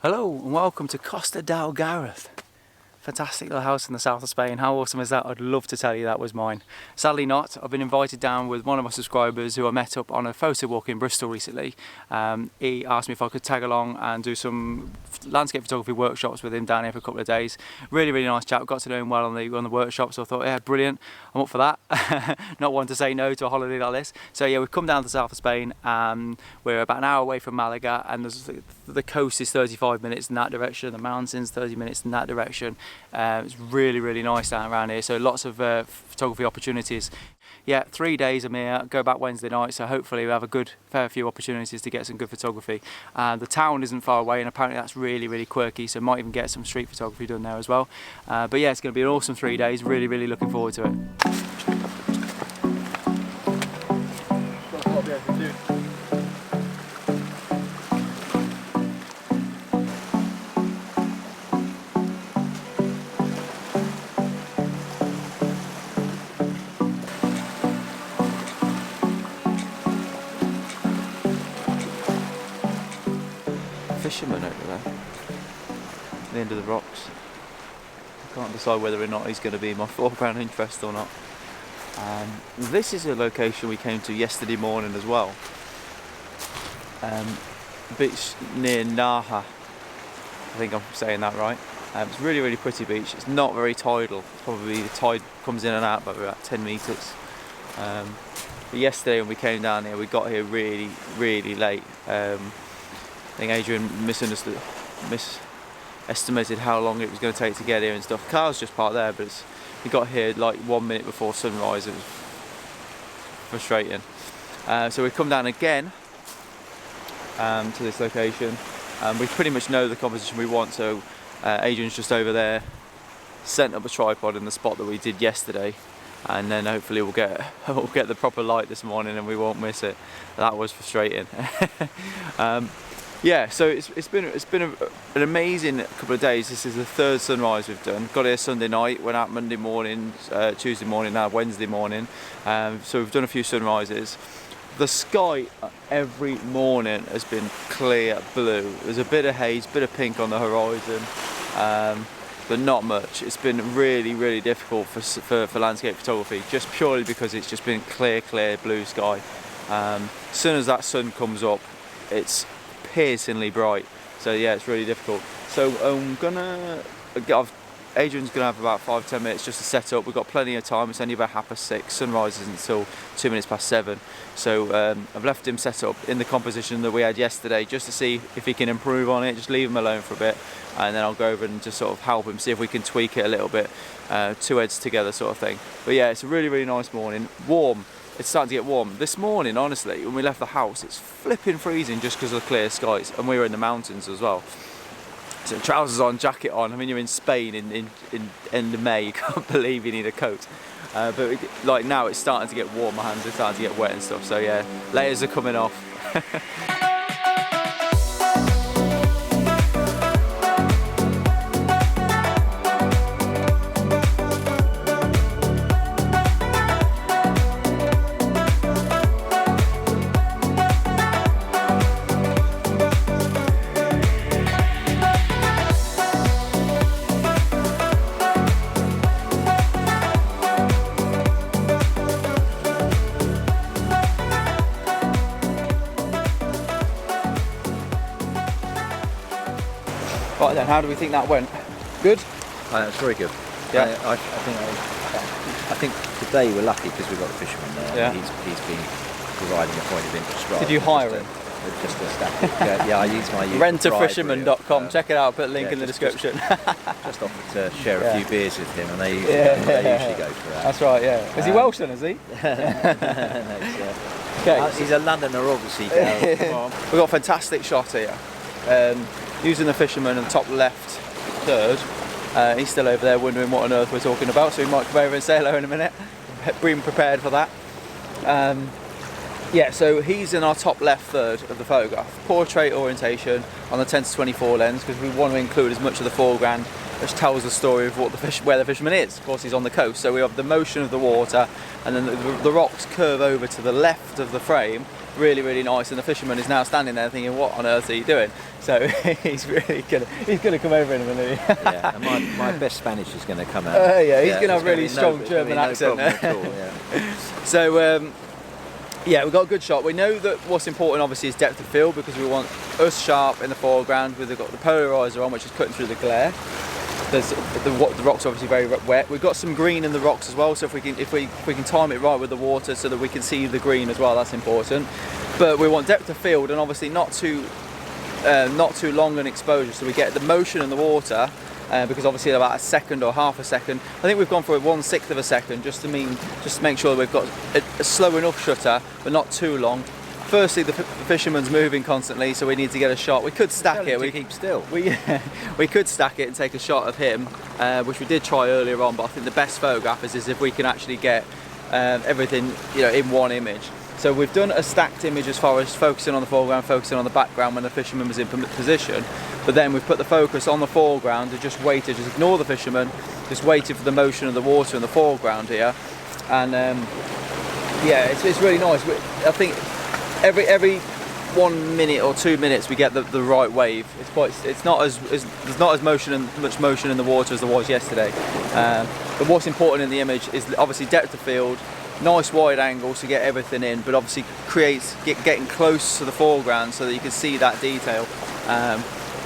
Hello and welcome to Costa del Gareth. Fantastic little house in the south of Spain. How awesome is that? I'd love to tell you that was mine. Sadly not. I've been invited down with one of my subscribers who I met up on a photo walk in Bristol recently. He asked me if I could tag along and do some landscape photography workshops with him down here for a couple of days. Really nice chap. Got to know him well on the workshop, so I thought, yeah, brilliant. I'm up for that. Not one to say no to a holiday like this. So yeah, we've come down to the south of Spain. We're about an hour away from Malaga, and the coast is 35 minutes in that direction. The mountains 30 minutes in that direction. It's really nice down around here, so lots of photography opportunities. Yeah, 3 days I'm here, go back Wednesday night, so hopefully we'll have a fair few opportunities to get some good photography. The town isn't far away, and apparently that's really quirky, so might even get some street photography done there as well. But yeah, it's going to be an awesome 3 days, really looking forward to it. Fisherman over there, at the end of the rocks. I can't decide whether or not he's going to be my foreground interest or not. This is a location we came to yesterday morning as well. Beach near Naha, I think I'm saying that right. It's really pretty beach. It's not very tidal. It's probably the tide comes in and out by about 10 metres. But yesterday when we came down here, we got here really late. I think Adrian misestimated how long it was going to take to get here and stuff. The car's just parked there, but we got here like 1 minute before sunrise. It was frustrating. So we've come down again to this location. We pretty much know the composition we want, so Adrian's just over there, sent up a tripod in the spot that we did yesterday, and then hopefully we'll get the proper light this morning and we won't miss it. That was frustrating. Yeah, so it's been an amazing couple of days. This is the third sunrise we've done. Got here Sunday night, went out Monday morning, Tuesday morning, now Wednesday morning. So we've done a few sunrises. The sky every morning has been clear blue. There's a bit of haze, bit of pink on the horizon, but not much. It's been really difficult for landscape photography, just purely because it's just been clear blue sky. As soon as that sun comes up, it's piercingly bright, so yeah, it's really difficult. So Adrian's gonna have about 5-10 minutes just to set up. We've got plenty of time. It's only about 6:30. Sunrise isn't until 2 minutes past 7. So I've left him set up in the composition that we had yesterday, just to see if he can improve on it. Just leave him alone for a bit, and then I'll go over and just sort of help him, see if we can tweak it a little bit, two heads together sort of thing. But yeah, it's a really nice morning. Warm. It's starting to get warm. This morning, honestly, when we left the house, it's flipping freezing just because of the clear skies, and we were in the mountains as well. So trousers on, jacket on. I mean, you're in Spain in end of May, you can't believe you need a coat. But like now, it's starting to get warm. My hands are starting to get wet and stuff. So yeah, layers are coming off. Right then, how do we think that went? Good? It's very good. Yeah. I think today we're lucky because we've got the fisherman there. Yeah. He's been providing a point of interest. Did you hire him? Just a static. Yeah, I use my Rentafisherman.com. Check it out. Put a link in the description. Just offered to share a few beers with him, and they usually go for that. That's right. Yeah. Is he Welsh then? Is he? Okay. He's a Londoner, obviously. We've got a fantastic shot here. Using the fisherman in the top left third. He's still over there wondering what on earth we're talking about, so he might come over and say hello in a minute. Being prepared for that. Yeah, so he's in our top left third of the photograph. Portrait orientation on the 10-24 lens, because we want to include as much of the foreground which tells the story of where the fisherman is. Of course, he's on the coast, so we have the motion of the water, and then the rocks curve over to the left of the frame, really, really nice. And the fisherman is now standing there thinking, what on earth are you doing? So he's gonna come over in a minute. Yeah, and my best Spanish is going to come out. Yeah, he's gonna have a really strong German accent. At all, yeah. So yeah, we've got a good shot. We know that what's important obviously is depth of field, because we want us sharp in the foreground. We've got the polarizer on, which is cutting through the glare. The rocks are obviously very wet. We've got some green in the rocks as well, so if we can time it right with the water so that we can see the green as well, that's important. But we want depth of field, and obviously not too long an exposure, so we get the motion in the water. Because obviously about a second or half a second, I think we've gone for 1/6 of a second, just to make sure that we've got a slow enough shutter, but not too long. Firstly, the fisherman's moving constantly, so we need to get a shot. We could stack it. We keep still. We could stack it and take a shot of him, which we did try earlier on. But I think the best photograph is if we can actually get everything, in one image. So we've done a stacked image as far as focusing on the foreground, focusing on the background when the fisherman was in position. But then we've put the focus on the foreground and just waited, just ignore the fisherman, just waited for the motion of the water in the foreground here. And yeah, it's really nice. I think every 1 minute or 2 minutes we get the right wave. It's not as there's not as much motion in the water as there was yesterday. But what's important in the image is obviously depth of field, nice wide angles to get everything in, but obviously getting close to the foreground so that you can see that detail.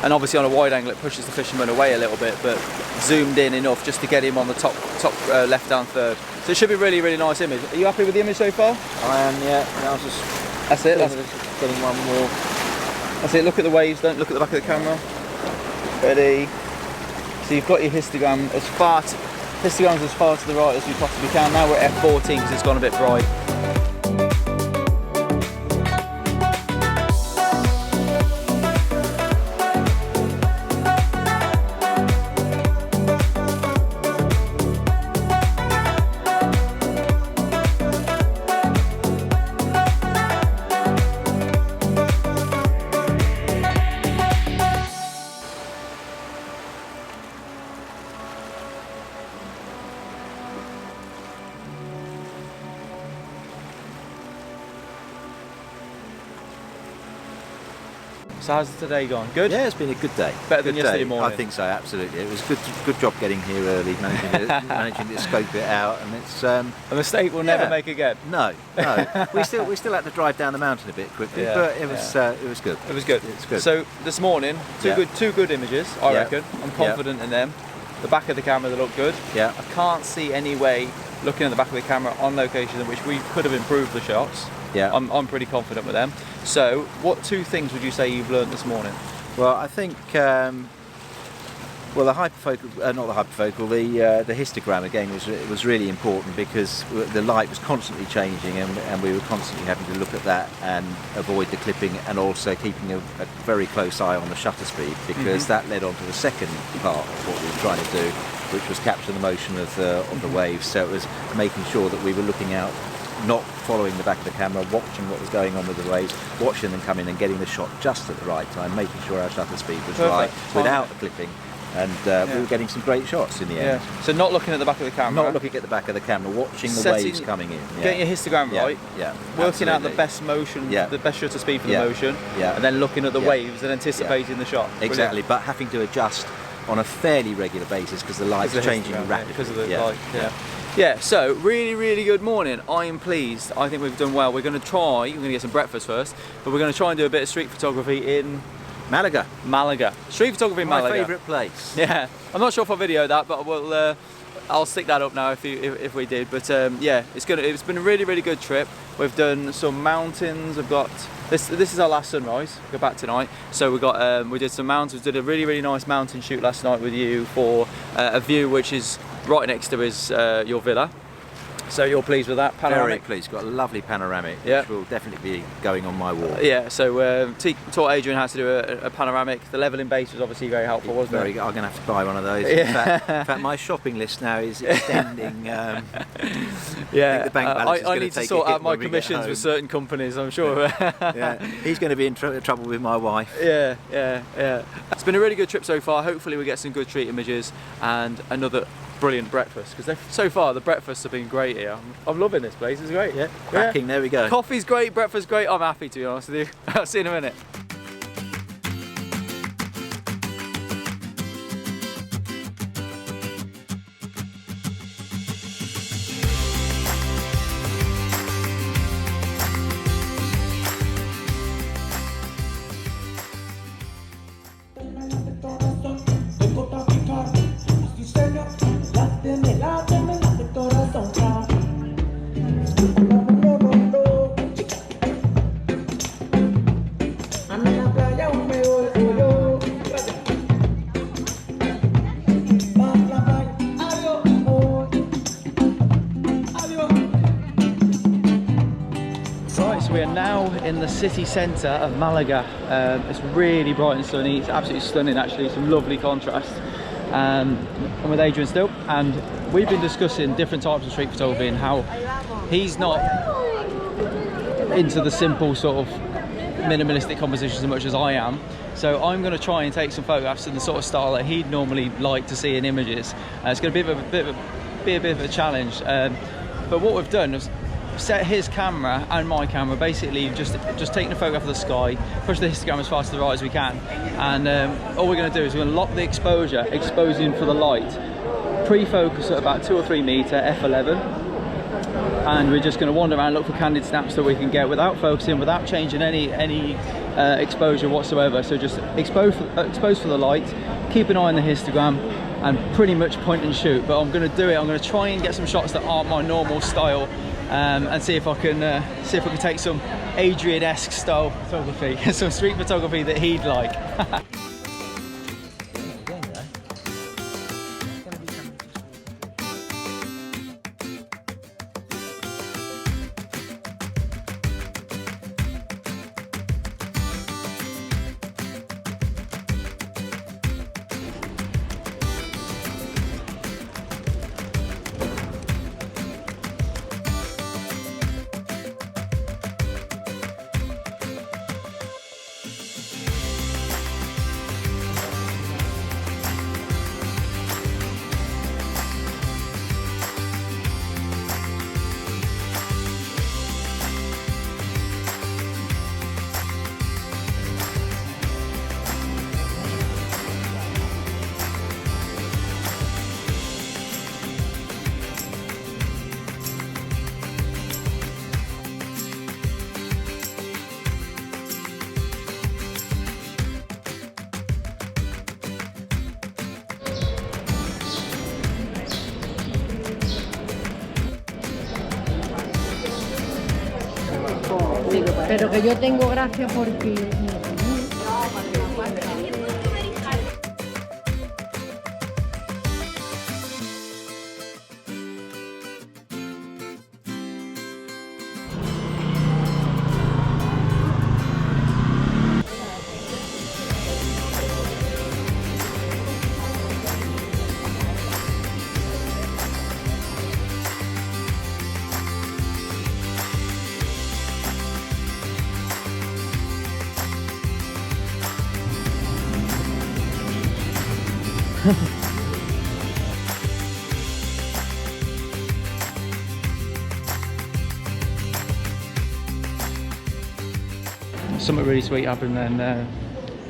And obviously on a wide angle it pushes the fisherman away a little bit, but zoomed in enough just to get him on the top left down third. So it should be a really, really nice image. Are you happy with the image so far? I am, yeah. That's it. That's getting one more. That's it. Look at the waves. Don't look at the back of the camera. Ready. So you've got your histograms as far to the right as you possibly can. Now we're at f14 because it's gone a bit bright. So how's today gone? Good? Yeah, it's been a good day. Better than yesterday morning? I think so, absolutely. It was good job getting here early, managing to scope it out, and it's a mistake we'll never make again. No. we still had to drive down the mountain a bit quickly, but it was good. It was good. It's good. So this morning, two good images, I reckon. I'm confident in them. The back of the camera, they look good. Yeah. I can't see any way, looking at the back of the camera on location, in which we could have improved the shots. Yeah. I'm pretty confident with them. So, what two things would you say you've learned this morning? Well, I think the hyperfocal, the histogram again was really important, because the light was constantly changing, and we were constantly having to look at that and avoid the clipping, and also keeping a very close eye on the shutter speed, because that led on to the second part of what we were trying to do, which was capture the motion of the waves. So it was making sure that we were looking out, not following the back of the camera, watching what was going on with the waves, watching them come in and getting the shot just at the right time, making sure our shutter speed was right without the clipping, and we were getting some great shots in the end. Yeah. So not looking at the back of the camera. Not looking at the back of the camera, watching the waves coming in. Yeah. Getting your histogram right. Yeah. Working out the best motion, the best shutter speed for the motion. Yeah. And then looking at the waves and anticipating the shot. Exactly, but having to adjust on a fairly regular basis because the light's changing rapidly. Because of the light. Yeah, so really, really good morning. I am pleased. I think we've done well. We're going to get some breakfast first, but we're going to try and do a bit of street photography in Malaga. Street photography in Malaga. My favourite place. Yeah, I'm not sure if I'll video that, but I'll stick that up now if we did. But yeah, it's been a really, really good trip. We've done some mountains. We've got this is our last sunrise. We go back tonight, so we did some mountains. We did a really, really nice mountain shoot last night with you for a view which is right next to your villa. So you're pleased with that panoramic? Very pleased. Got a lovely panoramic, which will definitely be going on my wall. Yeah. So taught Adrian how to do a panoramic. The leveling base was obviously very helpful, wasn't it? I'm going to have to buy one of those. In fact, my shopping list now is extending. I think the bank balance I need to sort out my commissions with certain companies, I'm sure. He's going to be in trouble with my wife. Yeah. It's been a really good trip so far. Hopefully we get some good street images and another brilliant breakfast, because so far the breakfasts have been great here. I'm loving this place, it's great. Yeah, cracking, there we go. Coffee's great, breakfast's great, I'm happy, to be honest with you. I'll see you in a minute. We are now in the city centre of Malaga. It's really bright and sunny. It's absolutely stunning, actually. Some lovely contrast. I'm with Adrian still, and we've been discussing different types of street photography and how he's not into the simple sort of minimalistic compositions as much as I am. So I'm going to try and take some photographs in the sort of style that he'd normally like to see in images. It's going to be a bit of a challenge. But what we've done is set his camera and my camera, basically just taking a photograph of the sky, push the histogram as far to the right as we can, and all we're going to do is we're going to lock the exposure, exposing for the light, pre-focus at about 2 or 3 meter f11, and we're just going to wander around, look for candid snaps that we can get without focusing, without changing any exposure whatsoever. So just expose for the light, keep an eye on the histogram, and pretty much point and shoot. But I'm going to do it, I'm going to try and get some shots that aren't my normal style, and see if I can take some Adrian-esque style photography, some street photography that he'd like. Pero que yo tengo gracia porque... Something really sweet happened then.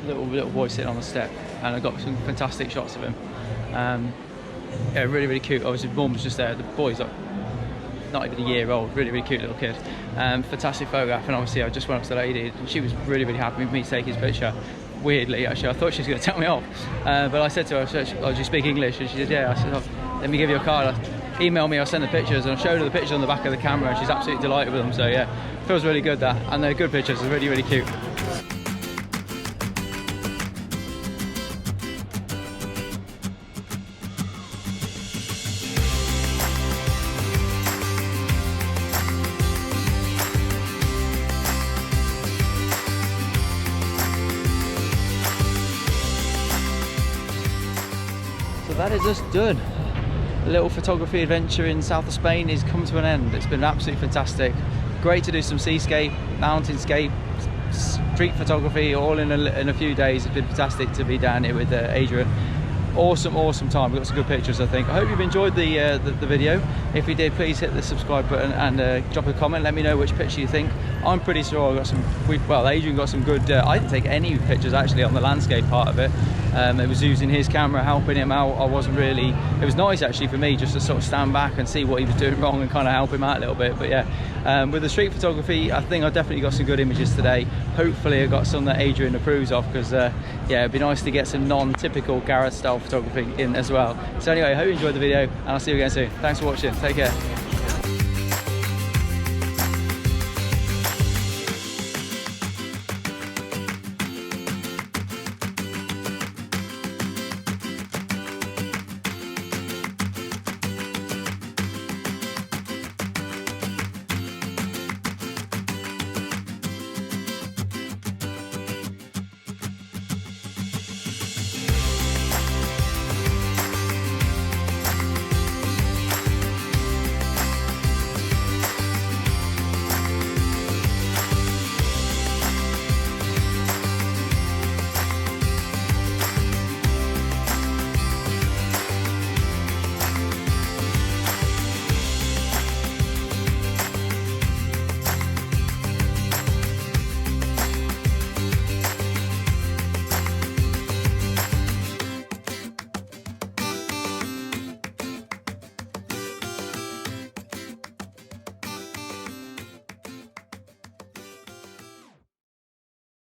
Little boy sitting on the step, and I got some fantastic shots of him. Yeah, really cute. Obviously, his mum was just there. The boy's like not even a year old. Really cute little kid. Fantastic photograph, and obviously I just went up to the lady, and she was really happy with me to take his picture. Weirdly, actually, I thought she was going to tell me off, but I said to her, "Oh, do you speak English?" And she said, "Yeah." I said, "Oh, let me give you a card. Email me, I'll send the pictures." And I showed her the pictures on the back of the camera, and she's absolutely delighted with them. So yeah, feels really good that, and they're good pictures. They're really cute. So that is us done. A little photography adventure in south of Spain has come to an end. It's been absolutely fantastic. Great to do some seascape, mountainscape, street photography all in a few days. It's been fantastic to be down here with Adrian. awesome time. We got some good pictures, I think. I hope you've enjoyed the video. If you did, please hit the subscribe button and drop a comment. Let me know which picture you think. I'm pretty sure I got some. Well, Adrian got some good. I didn't take any pictures actually on the landscape part of it. It was using his camera, helping him out. I wasn't really. It was nice actually for me just to sort of stand back and see what he was doing wrong and kind of help him out a little bit. But yeah, with the street photography, I think I definitely got some good images today. Hopefully I got some that Adrian approves of, because yeah, it'd be nice to get some non-typical Gareth style photography in as well. So anyway, I hope you enjoyed the video, and I'll see you again soon. Thanks for watching. Take care.